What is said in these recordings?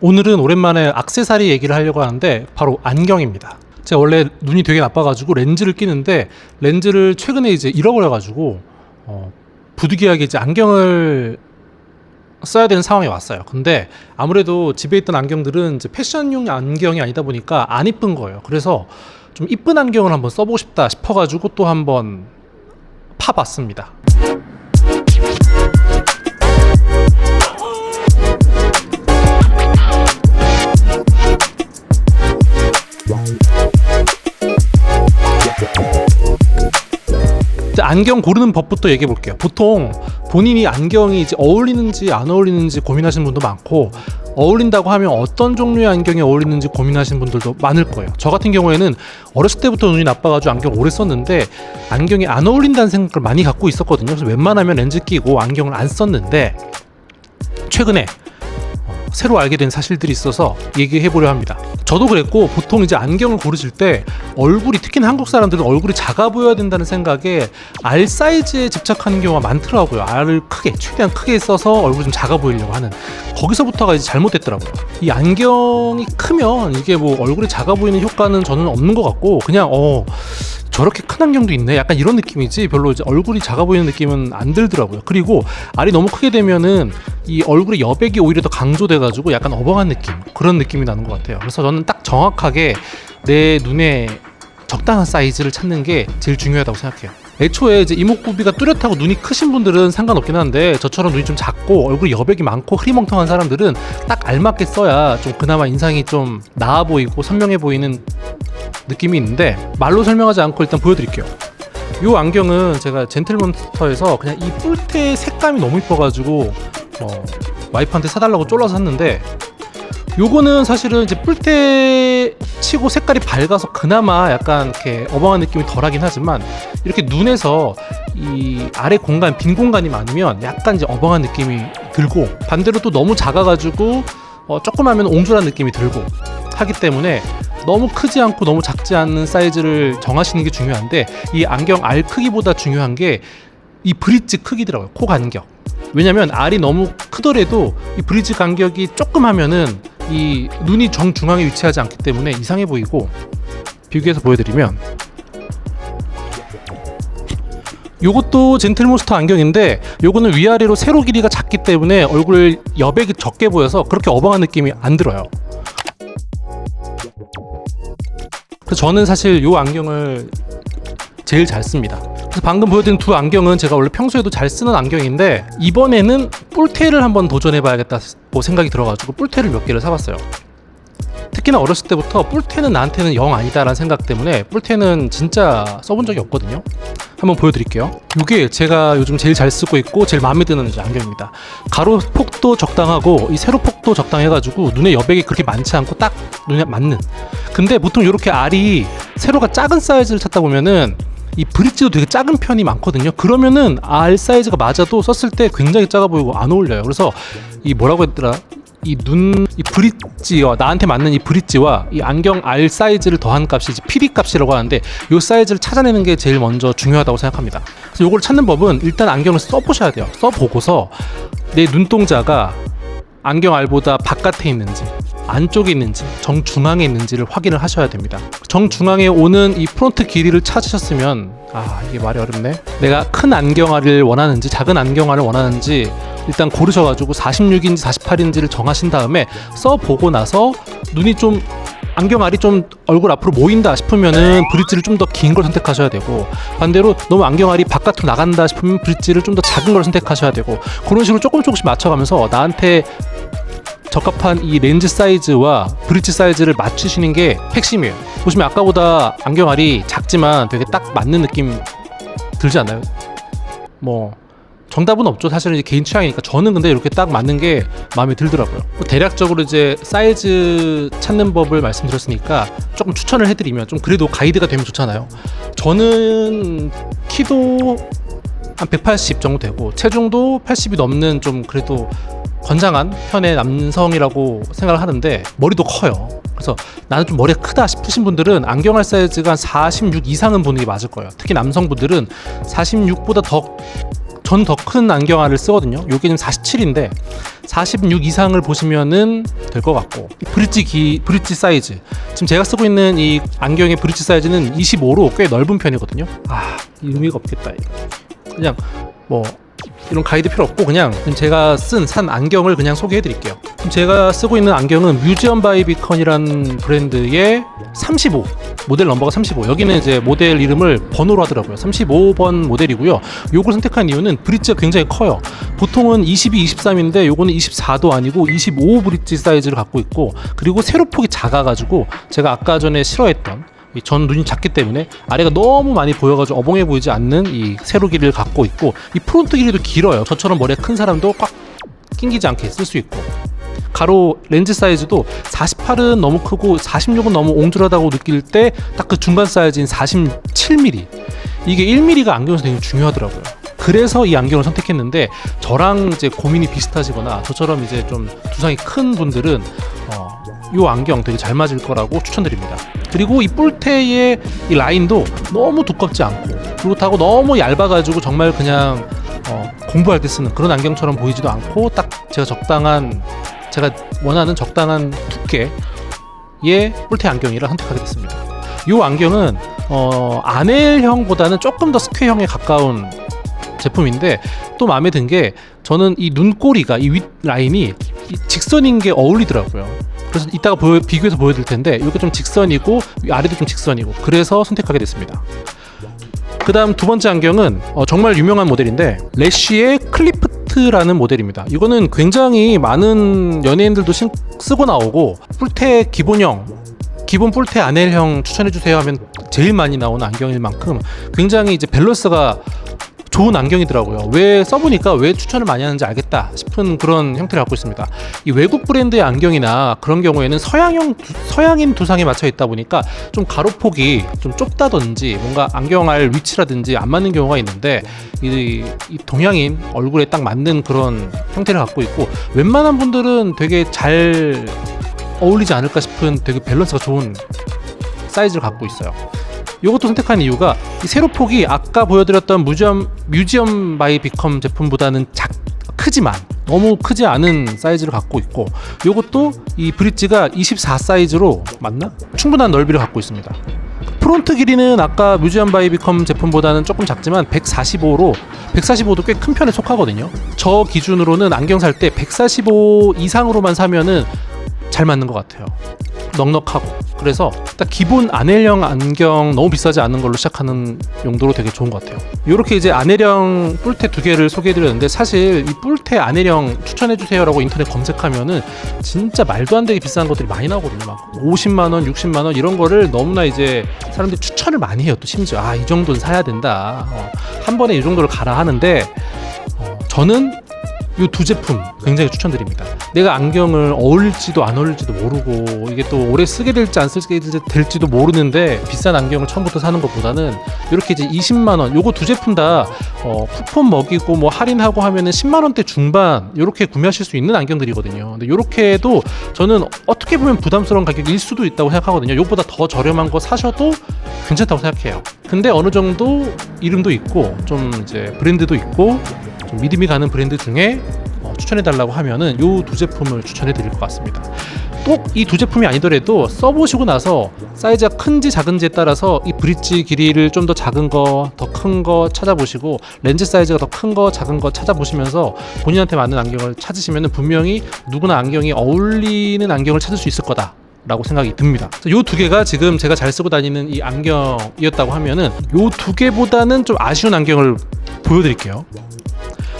오늘은 오랜만에 액세서리 얘기를 하려고 하는데 바로 안경입니다. 제가 원래 눈이 되게 나빠가지고 렌즈를 끼는데 렌즈를 최근에 이제 잃어버려가지고 부득이하게 이제 안경을 써야 되는 상황이 왔어요. 근데 아무래도 집에 있던 안경들은 이제 패션용 안경이 아니다 보니까 안 이쁜 거예요. 그래서 좀 이쁜 안경을 한번 써보고 싶다 싶어가지고 또 한번 파봤습니다. 안경 고르는 법부터 얘기해 볼게요. 보통 본인이 안경이 이제 어울리는지 안 어울리는지 고민하시는 분도 많고, 어울린다고 하면 어떤 종류의 안경이 어울리는지 고민하시는 분들도 많을 거예요. 저 같은 경우에는 어렸을 때부터 눈이 나빠가지고 안경을 오래 썼는데 안경이 안 어울린다는 생각을 많이 갖고 있었거든요. 그래서 웬만하면 렌즈 끼고 안경을 안 썼는데 최근에 새로 알게 된 사실들이 있어서 얘기해 보려 합니다. 저도 그랬고, 보통 이제 안경을 고르실 때 얼굴이, 특히나 한국 사람들은 얼굴이 작아 보여야 된다는 생각에 R 사이즈에 집착하는 경우가 많더라고요. R을 크게, 최대한 크게 써서 얼굴이 좀 작아 보이려고 하는, 거기서부터가 이제 잘못됐더라고요. 이 안경이 크면 이게 뭐 얼굴이 작아 보이는 효과는 저는 없는 것 같고, 그냥 저렇게 큰 안경도 있네, 약간 이런 느낌이지 별로 이제 얼굴이 작아 보이는 느낌은 안 들더라고요. 그리고 R이 너무 크게 되면은 이 얼굴의 여백이 오히려 더 강조돼가지고 약간 어벙한 느낌, 그런 느낌이 나는 것 같아요. 그래서 저는 딱 정확하게 내 눈에 적당한 사이즈를 찾는 게 제일 중요하다고 생각해요. 애초에 이제 이목구비가 뚜렷하고 눈이 크신 분들은 상관없긴 한데, 저처럼 눈이 좀 작고 얼굴 여백이 많고 흐리멍텅한 사람들은 딱 알맞게 써야 좀 그나마 인상이 좀 나아 보이고 선명해 보이는 느낌이 있는데, 말로 설명하지 않고 일단 보여드릴게요. 이 안경은 제가 젠틀몬스터에서 그냥 이 뿔테 색감이 너무 이뻐가지고 와이프한테 사달라고 쫄라서 샀는데, 요거는 사실은 이제 뿔테 치고 색깔이 밝아서 그나마 약간 이렇게 어벙한 느낌이 덜하긴 하지만, 이렇게 눈에서 이 아래 공간, 빈 공간이 많으면 약간 이제 어벙한 느낌이 들고, 반대로 또 너무 작아가지고 조금 하면 옹졸한 느낌이 들고 하기 때문에 너무 크지 않고 너무 작지 않은 사이즈를 정하시는 게 중요한데, 이 안경 알 크기보다 중요한 게 이 브릿지 크기더라고요. 코 간격. 왜냐면 R이 너무 크더라도 이 브릿지 간격이 조금 하면은 이 눈이 정중앙에 위치하지 않기 때문에 이상해 보이고, 비교해서 보여드리면 요것도 젠틀몬스터 안경인데, 요거는 위아래로 세로 길이가 작기 때문에 얼굴 여백이 적게 보여서 그렇게 어벙한 느낌이 안 들어요. 그래서 저는 사실 요 안경을 제일 잘 씁니다. 그래서 방금 보여드린 두 안경은 제가 원래 평소에도 잘 쓰는 안경인데, 이번에는 뿔테를 한번 도전해봐야겠다고 생각이 들어가지고 뿔테를 몇 개를 사봤어요. 특히나 어렸을 때부터 뿔테는 나한테는 영 아니다라는 생각 때문에 뿔테는 진짜 써본 적이 없거든요. 한번 보여드릴게요. 이게 제가 요즘 제일 잘 쓰고 있고 제일 마음에 드는 안경입니다. 가로 폭도 적당하고 이 세로 폭도 적당해가지고 눈에 여백이 그렇게 많지 않고 딱 눈에 맞는. 근데 보통 이렇게 R이 세로가 작은 사이즈를 찾다 보면은 이 브릿지도 되게 작은 편이 많거든요. 그러면은 R 사이즈가 맞아도 썼을 때 굉장히 작아 보이고 안 어울려요. 그래서 이 뭐라고 했더라? 이 브릿지와 나한테 맞는 이 브릿지와 이 안경 R 사이즈를 더한 값이 이제 PD 값이라고 하는데, 이 사이즈를 찾아내는 게 제일 먼저 중요하다고 생각합니다. 그래서 이걸 찾는 법은 일단 안경을 써보셔야 돼요. 써보고서 내 눈동자가 안경 R보다 바깥에 있는지 안쪽에 있는지 정중앙에 있는지를 확인을 하셔야 됩니다. 정중앙에 오는 이 프론트 길이를 찾으셨으면, 이게 말이 어렵네. 내가 큰 안경 R을 원하는지 작은 안경 R을 원하는지 일단 고르셔가지고 46인지 48인지를 정하신 다음에 써보고 나서 눈이 좀, 안경 R이 좀 얼굴 앞으로 모인다 싶으면은 브릿지를 좀 더 긴 걸 선택하셔야 되고, 반대로 너무 안경 R이 바깥으로 나간다 싶으면 브릿지를 좀 더 작은 걸 선택하셔야 되고, 그런 식으로 조금씩 맞춰가면서 나한테 적합한 이 렌즈 사이즈와 브릿지 사이즈를 맞추시는 게 핵심이에요. 보시면 아까보다 안경 R이 작지만 되게 딱 맞는 느낌 들지 않나요? 뭐 정답은 없죠. 사실은 이제 개인 취향이니까. 저는 근데 이렇게 딱 맞는 게 마음에 들더라고요. 대략적으로 이제 사이즈 찾는 법을 말씀드렸으니까 조금 추천을 해드리면, 좀 그래도 가이드가 되면 좋잖아요. 저는 키도 한 180 정도 되고 체중도 80이 넘는 좀 그래도 건장한 편의 남성이라고 생각을 하는데, 머리도 커요. 그래서 나는 좀 머리가 크다 싶으신 분들은 안경 R 사이즈가 한 46 이상은 보는 게 맞을 거예요. 특히 남성분들은 46보다 더 전 더 큰 안경알을 쓰거든요. 요게 지금 47인데 46 이상을 보시면은 될 것 같고, 브릿지 사이즈, 지금 제가 쓰고 있는 이 안경의 브릿지 사이즈는 25로 꽤 넓은 편이거든요. 의미가 없겠다 이거. 그냥 뭐 이런 가이드 필요 없고 그냥 제가 산 안경을 그냥 소개해 드릴게요. 제가 쓰고 있는 안경은 뮤지엄 바이 비컨이라는 브랜드의 35 모델 넘버가 35, 여기는 이제 모델 이름을 번호로 하더라고요. 35번 모델이고요. 요걸 선택한 이유는 브릿지가 굉장히 커요. 보통은 22, 23인데 요거는 24도 아니고 25 브릿지 사이즈를 갖고 있고, 그리고 세로폭이 작아가지고 제가 아까 전에 싫어했던, 전 눈이 작기 때문에 아래가 너무 많이 보여가지고 어벙해 보이지 않는 이 세로 길이를 갖고 있고, 이 프론트 길이도 길어요. 저처럼 머리가 큰 사람도 꽉 낑기지 않게 쓸 수 있고, 가로 렌즈 사이즈도 48은 너무 크고 46은 너무 옹졸하다고 느낄 때 딱 그 중간 사이즈인 47mm, 이게 1mm가 안경에서 되게 중요하더라고요. 그래서 이 안경을 선택했는데, 저랑 이제 고민이 비슷하시거나 저처럼 이제 좀 두상이 큰 분들은 이 안경 되게 잘 맞을 거라고 추천드립니다. 그리고 이 뿔테의 이 라인도 너무 두껍지 않고, 그렇다고 너무 얇아가지고 정말 그냥 공부할 때 쓰는 그런 안경처럼 보이지도 않고, 딱 제가 원하는 적당한 두께의 뿔테 안경이라 선택하게 됐습니다. 이 안경은 아넬형보다는 조금 더 스퀘어형에 가까운 제품인데, 또 마음에 든 게 저는 이 눈꼬리가, 이 윗 라인이 직선인 게 어울리더라고요. 그래서 이따가 비교해서 보여드릴 텐데, 이게 좀 직선이고 아래도 좀 직선이고, 그래서 선택하게 됐습니다. 그 다음 두 번째 안경은 정말 유명한 모델인데, 래쉬의 클리프트라는 모델입니다. 이거는 굉장히 많은 연예인들도 쓰고 나오고, 뿔테 기본 뿔테 아넬형 추천해주세요 하면 제일 많이 나오는 안경일 만큼 굉장히 이제 밸런스가 좋은 안경이더라고요. 왜 써보니까 왜 추천을 많이 하는지 알겠다 싶은 그런 형태를 갖고 있습니다. 이 외국 브랜드의 안경이나 그런 경우에는 서양인 두상에 맞춰 있다 보니까 좀 가로폭이 좀 좁다든지 뭔가 안경알 위치라든지 안 맞는 경우가 있는데, 이 동양인 얼굴에 딱 맞는 그런 형태를 갖고 있고, 웬만한 분들은 되게 잘 어울리지 않을까 싶은 되게 밸런스가 좋은 사이즈를 갖고 있어요. 이것도 선택한 이유가 이 세로폭이 아까 보여드렸던 뮤지엄 바이 비컴 제품보다는 크지만 너무 크지 않은 사이즈를 갖고 있고, 이것도 이 브릿지가 24 사이즈로 맞나? 충분한 넓이를 갖고 있습니다. 프론트 길이는 아까 뮤지엄 바이 비컴 제품보다는 조금 작지만 145도 꽤 큰 편에 속하거든요. 저 기준으로는 안경 살 때 145 이상으로만 사면은 잘 맞는 것 같아요. 넉넉하고. 그래서 딱 기본 아넬형 안경 너무 비싸지 않은 걸로 시작하는 용도로 되게 좋은 것 같아요. 이렇게 이제 아넬형 뿔테 두 개를 소개해드렸는데, 사실 이 뿔테 아넬형 추천해주세요 라고 인터넷 검색하면은 진짜 말도 안 되게 비싼 것들이 많이 나오거든요. 막 50만원, 60만원 이런 거를 너무나 이제 사람들이 추천을 많이 해요. 또 심지어 이 정도는 사야 된다, 한 번에 이 정도를 가라 하는데, 저는 이 두 제품 굉장히 추천드립니다. 내가 안경을 어울릴지도 안 어울릴지도 모르고, 이게 또 오래 쓰게 될지 안 쓰게 될지도 모르는데, 비싼 안경을 처음부터 사는 것보다는 이렇게 이제 20만원, 요거 두 제품 다 쿠폰 먹이고 뭐 할인하고 하면은 10만원대 중반 이렇게 구매하실 수 있는 안경들이거든요. 근데 이렇게 해도 저는 어떻게 보면 부담스러운 가격일 수도 있다고 생각하거든요. 요거보다 더 저렴한 거 사셔도 괜찮다고 생각해요. 근데 어느 정도 이름도 있고 좀 이제 브랜드도 있고 좀 믿음이 가는 브랜드 중에 추천해달라고 하면은 요 두 제품을 추천해드릴 것 같습니다. 꼭 이 두 제품이 아니더라도 써보시고 나서 사이즈가 큰지 작은지에 따라서 이 브릿지 길이를 좀 더 작은 거, 더 큰 거 찾아보시고, 렌즈 사이즈가 더 큰 거, 작은 거 찾아보시면서 본인한테 맞는 안경을 찾으시면은 분명히 누구나 안경이 어울리는 안경을 찾을 수 있을 거다 라고 생각이 듭니다. 요 두 개가 지금 제가 잘 쓰고 다니는 이 안경이었다고 하면은, 요 두 개보다는 좀 아쉬운 안경을 보여드릴게요.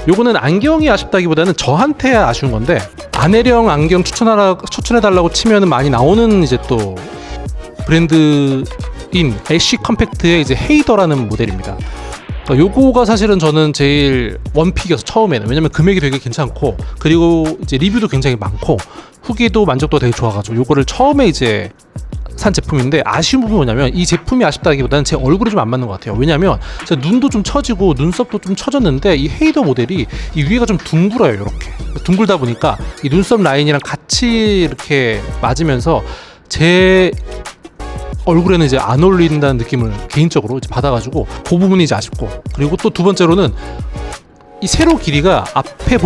요거는 안경이 아쉽다기보다는 저한테 아쉬운 건데, 아넬형 안경 추천해달라고 치면은 많이 나오는 이제 또 브랜드인 애쉬 컴팩트의 이제 헤이더라는 모델입니다. 요거가 사실은 저는 제일 원픽이어서 처음에는, 왜냐면 금액이 되게 괜찮고, 그리고 이제 리뷰도 굉장히 많고, 후기도 만족도가 되게 좋아가지고 요거를 처음에 이제 산 제품인데, 아쉬운 부분이 뭐냐면 이 제품이 아쉽다기보다는 제 얼굴이 좀 안 맞는 것 같아요. 왜냐면 제 눈도 좀 처지고 눈썹도 좀 처졌는데, 이 헤이더 모델이 이 위에가 좀 둥글어요. 이렇게 둥글다 보니까 이 눈썹 라인이랑 같이 이렇게 맞으면서 제 얼굴에는 이제 안 어울린다는 느낌을 개인적으로 이제 받아가지고 그 부분이 이제 아쉽고, 그리고 또 두 번째로는 이 세로 길이가 앞에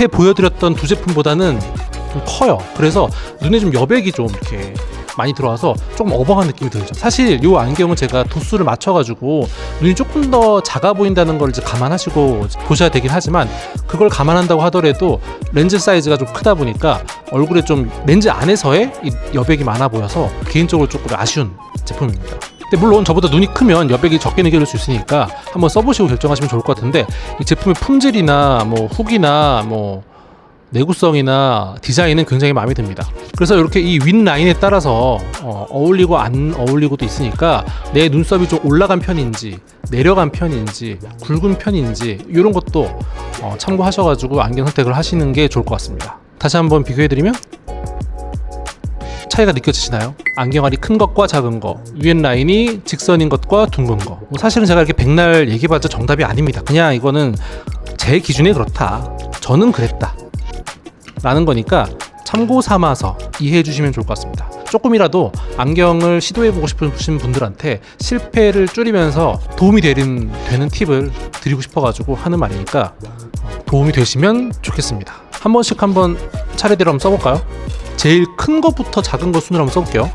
보여드렸던 두 제품보다는 좀 커요. 그래서 눈에 좀 여백이 좀 이렇게 많이 들어와서 조금 어벙한 느낌이 들죠. 사실 이 안경은 제가 도수를 맞춰가지고 눈이 조금 더 작아 보인다는 걸 이제 감안하시고 보셔야 되긴 하지만, 그걸 감안한다고 하더라도 렌즈 사이즈가 좀 크다 보니까 얼굴에 좀 렌즈 안에서의 이 여백이 많아 보여서 개인적으로 조금 아쉬운 제품입니다. 근데 물론 저보다 눈이 크면 여백이 적게 느껴질 수 있으니까 한번 써보시고 결정하시면 좋을 것 같은데, 이 제품의 품질이나 뭐 훅이나 뭐 내구성이나 디자인은 굉장히 마음에 듭니다. 그래서 이렇게 이 윗 라인에 따라서 어울리고 안 어울리고도 있으니까 내 눈썹이 좀 올라간 편인지 내려간 편인지 굵은 편인지 이런 것도 참고하셔가지고 안경 선택을 하시는 게 좋을 것 같습니다. 다시 한번 비교해드리면 차이가 느껴지시나요? 안경알이 큰 것과 작은 거, 위에 라인이 직선인 것과 둥근 거. 사실은 제가 이렇게 백날 얘기해봤자 정답이 아닙니다. 그냥 이거는 제 기준에 그렇다, 저는 그랬다 라는 거니까 참고 삼아서 이해해 주시면 좋을 것 같습니다. 조금이라도 안경을 시도해보고 싶으신 분들한테 실패를 줄이면서 도움이 되는 팁을 드리고 싶어가지고 하는 말이니까 도움이 되시면 좋겠습니다. 한 번씩 한번 차례대로 한번 써볼까요? 제일 큰 것부터 작은 것 순으로 한번 써볼게요.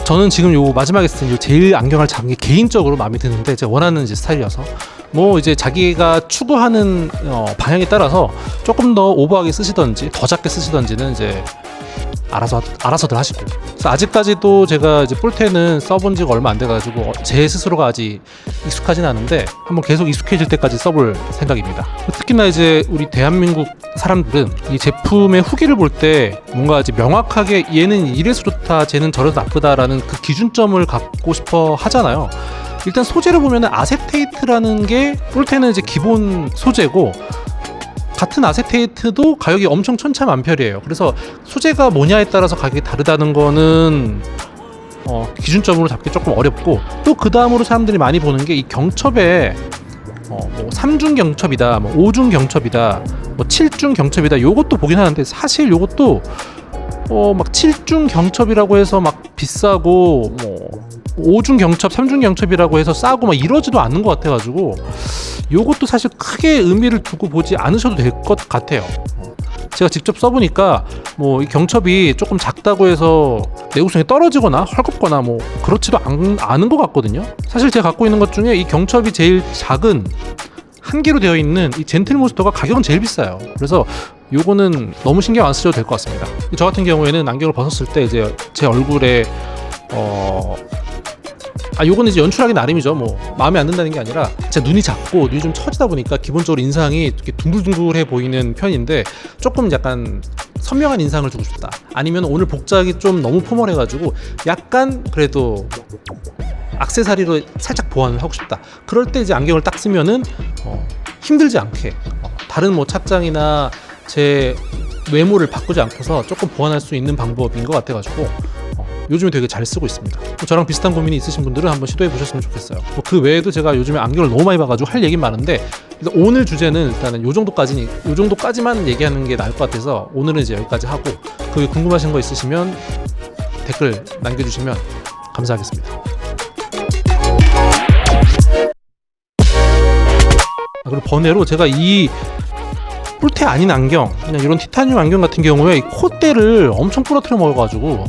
저는 지금 요 마지막에 쓴 요 제일 안경알 작은 게 개인적으로 마음에 드는데, 제가 원하는 이제 스타일이어서 뭐 이제 자기가 추구하는 방향에 따라서 조금 더 오버하게 쓰시던지 더 작게 쓰시던지는 이제 알아서들 하시고. 그래서 아직까지도 제가 이제 뿔테는 써본 지가 얼마 안 돼가지고 제 스스로가 아직 익숙하진 않은데 한번 계속 익숙해질 때까지 써볼 생각입니다. 특히나 이제 우리 대한민국 사람들은 이 제품의 후기를 볼 때 뭔가 이제 명확하게 얘는 이래서 좋다, 쟤는 저래서 나쁘다라는 그 기준점을 갖고 싶어 하잖아요. 일단 소재를 보면은 아세테이트라는 게 뿔테는 이제 기본 소재고, 같은 아세테이트도 가격이 엄청 천차만별이에요. 그래서 소재가 뭐냐에 따라서 가격이 다르다는 거는 기준점으로 잡기 조금 어렵고, 또 그 다음으로 사람들이 많이 보는 게 이 경첩에 뭐 3중 경첩이다, 뭐 5중 경첩이다, 뭐 7중 경첩이다, 요것도 보긴 하는데 사실 요것도 막 7중 경첩이라고 해서 막 비싸고, 뭐 5중 경첩, 3중 경첩이라고 해서 싸고 막 이러지도 않는 것 같아가지고 요것도 사실 크게 의미를 두고 보지 않으셔도 될 것 같아요. 제가 직접 써보니까 뭐 이 경첩이 조금 작다고 해서 내구성이 떨어지거나 헐겁거나 뭐 그렇지도 않은 것 같거든요. 사실 제가 갖고 있는 것 중에 이 경첩이 제일 작은 한 개로 되어 있는 이 젠틀몬스터가 가격은 제일 비싸요. 그래서 요거는 너무 신경 안 쓰셔도 될 것 같습니다. 저 같은 경우에는 안경을 벗었을 때 이제 제 얼굴에 요거는 이제 연출하기 나름이죠. 뭐 마음에 안 든다는 게 아니라 제 눈이 작고 눈이 좀 처지다 보니까 기본적으로 인상이 이렇게 둥글둥글해 보이는 편인데, 조금 약간 선명한 인상을 주고 싶다, 아니면 오늘 복장이 좀 너무 포멀해가지고 약간 그래도 액세서리로 살짝 보완을 하고 싶다, 그럴 때 이제 안경을 딱 쓰면은 힘들지 않게 다른 뭐 착장이나 제 외모를 바꾸지 않고서 조금 보완할 수 있는 방법인 것 같아가지고 요즘에 되게 잘 쓰고 있습니다. 저랑 비슷한 고민이 있으신 분들은 한번 시도해 보셨으면 좋겠어요. 그 외에도 제가 요즘에 안경을 너무 많이 봐가지고 할 얘기는 많은데, 오늘 주제는 일단은 요 정도까지만 얘기하는 게 나을 것 같아서 오늘은 이제 여기까지 하고, 그 외에 궁금하신 거 있으시면 댓글 남겨주시면 감사하겠습니다. 그리고 번외로 제가 이 뿔테 아닌 안경, 그냥 이런 티타늄 안경 같은 경우에 이 콧대를 엄청 부러뜨려 먹어가지고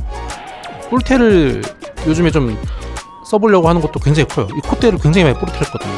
뿔테를 요즘에 좀 써보려고 하는 것도 굉장히 커요. 이 콧대를 굉장히 많이 부러뜨렸거든요.